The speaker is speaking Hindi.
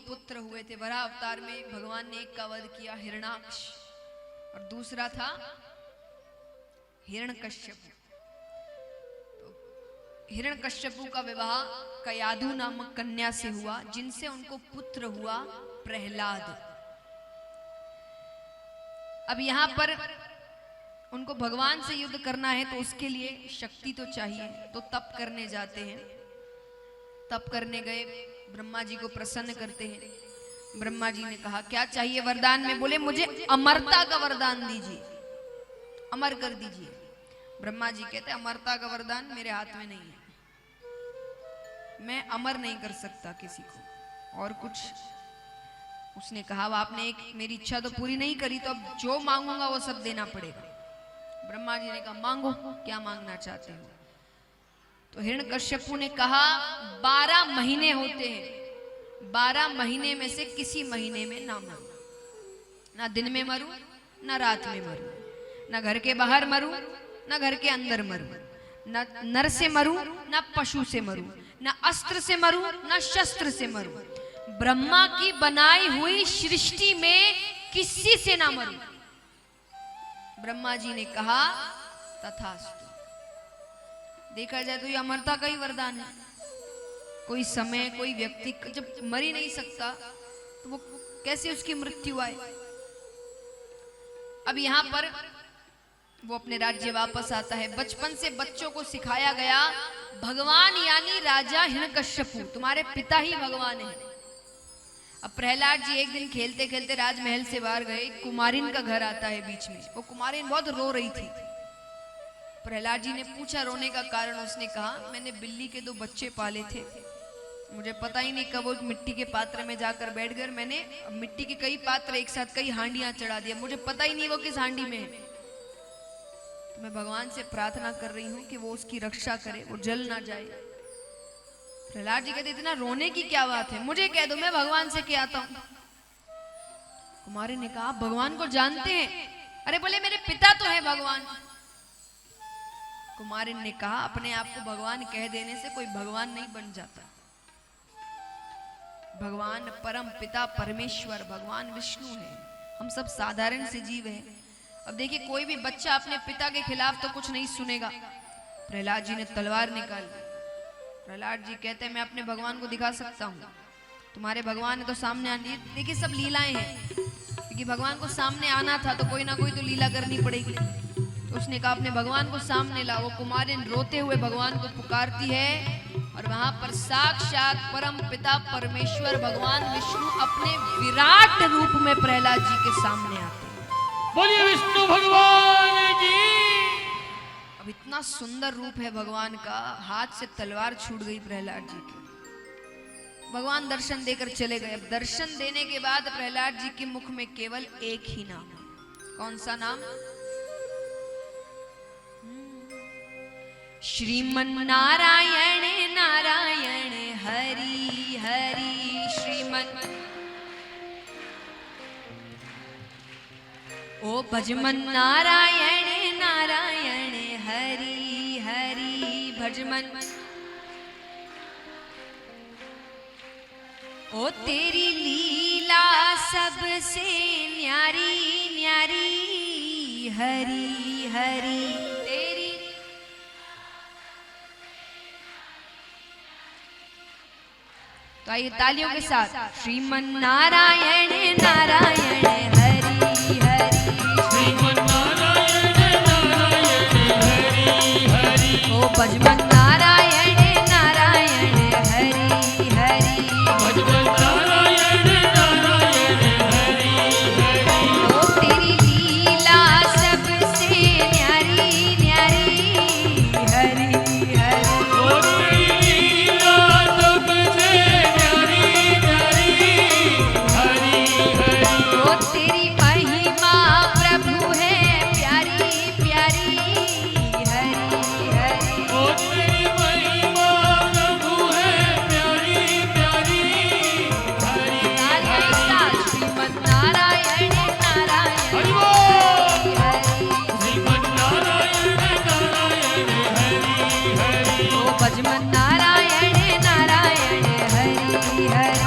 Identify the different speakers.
Speaker 1: पुत्र हुए थे। वराह अवतार में भगवान ने एक का वध किया, हिरणाक्ष, और दूसरा था हिरण्यकश्यपु। तो हिरण्यकश्यपु का विवाह कयाधु नामक कन्या से हुआ, जिनसे उनको पुत्र हुआ प्रहलाद। अब यहां पर उनको भगवान से युद्ध करना है, तो उसके लिए शक्ति तो चाहिए, तो तप करने जाते हैं। तप करने गए, ब्रह्मा जी को प्रसन्न करते हैं। ब्रह्मा जी ने कहा क्या चाहिए वरदान में? बोले मुझे अमरता का वरदान दीजिए, अमर कर दीजिए। ब्रह्मा जी कहते अमरता का वरदान मेरे हाथ में नहीं है, मैं अमर नहीं कर सकता किसी को। और कुछ? उसने कहा आपने एक मेरी इच्छा तो पूरी नहीं करी, तो अब जो मांगूंगा वो सब देना पड़ेगा। ब्रह्मा जी ने कहा मांगो, क्या मांगना चाहते हो? तो हिरण्यकश्यपु ने कहा 12 महीने होते हैं, 12 महीने में से किसी महीने में ना मरूं, ना दिन में मरूं, ना रात में मरूं, ना घर के बाहर मरूं, ना घर के अंदर मरूं, ना नर से मरूं, ना पशु से मरूं, ना अस्त्र से मरूं, ना शस्त्र से मरूं, ब्रह्मा की बनाई हुई सृष्टि में किसी से ना मरूं। ब्रह्मा जी ने कहा तथास्तु। देखा जाए तो ये अमरता का ही वरदान है। कोई समय, कोई व्यक्ति जब मर ही नहीं सकता तो वो कैसे उसकी मृत्यु आए? अब यहां पर वो अपने राज्य वापस आता है। बचपन से बच्चों को सिखाया गया भगवान यानी राजा हिरण्यकश्यपु तुम्हारे पिता ही भगवान है। अब प्रहलाद जी एक दिन खेलते खेलते राजमहल से बाहर गए, कुमारिन का घर आता है बीच में। वो कुमारिन बहुत रो रही थी। प्रहलाद जी ने पूछा रोने का कारण। उसने कहा मैंने बिल्ली के 2 बच्चे पाले थे, मुझे पता ही नहीं कब वो मिट्टी के पात्र में जाकर बैठ गए। मैंने मिट्टी के कई पात्र एक साथ, कई हांडियां चढ़ा दिया, मुझे पता ही नहीं वो किस हांडी में है। तो मैं भगवान से प्रार्थना कर रही हूं कि वो उसकी रक्षा करे, वो जल ना जाए। प्रहलाद जी कहते इतना रोने की क्या बात है, मुझे कह दो मैं भगवान से क्या आता हूं। कुमारी ने कहा भगवान को जानते हैं? अरे बोले मेरे पिता तो है भगवान। कुमारी ने कहा अपने आप को भगवान कह देने से कोई भगवान नहीं बन जाता। भगवान परम पिता परमेश्वर भगवान विष्णु है, हम सब साधारण से जीव हैं। अब देखिए कोई भी बच्चा अपने पिता के खिलाफ तो कुछ नहीं सुनेगा। प्रहलाद जी ने तलवार निकाली। प्रहलाद जी कहते हैं मैं अपने भगवान को दिखा सकता हूँ, तुम्हारे भगवान है तो सामने आनी। देखिए सब लीलाएं हैं, क्योंकि भगवान को सामने आना था तो कोई ना कोई तो लीला करनी पड़ेगी। तो उसने कहा अपने भगवान को सामने ला। वो कुमारिन रोते हुए भगवान को पुकारती है, और वहां पर साक्षात परम पिता परमेश्वर भगवान विष्णु अपने विराट रूप में प्रहलाद जी के सामने आते हैं।
Speaker 2: बोलिए विष्णु भगवान की।
Speaker 1: अब इतना सुंदर रूप है भगवान का, हाथ से तलवार छूट गई प्रहलाद जी की। भगवान दर्शन देकर चले गए। अब दर्शन देने के बाद प्रहलाद जी के मुख में केवल एक ही नाम। कौन सा नाम? श्रीमन नारायण नारायण हरि हरि। श्रीमन ओ भजमन नारायण नारायण हरि हरि भजमन। ओ तेरी लीला सबसे न्यारी न्यारी हरि हरि। तेरी तो आइए तालियों के साथ श्रीमन नारायण नारायण हरि हरि।
Speaker 2: श्रीमन नारायण नारायण हरि हरि।
Speaker 1: ओ भजमन नारायण नारायण हरि हरि।
Speaker 2: भजमन नारायण नारायण हरि हरि।
Speaker 1: ओ तेरी लीला सबसे न्यारी न्यारी हरि हरि।
Speaker 2: ओ तेरी लीला सबसे न्यारी न्यारी हरि हरि।
Speaker 1: ओ तेरी महिमा प्रभु है प्यारी प्यारी हरि हरि।
Speaker 2: ओ तेरी महिमा प्रभु है प्यारी प्यारी हरि हरि।
Speaker 1: श्रीमन नारायण नारायण
Speaker 2: हरि बोल।
Speaker 1: हरि।
Speaker 2: श्रीमन नारायण नारायण हरि हरि।
Speaker 1: ओ भजमन नारायण नारायण हरि हरि।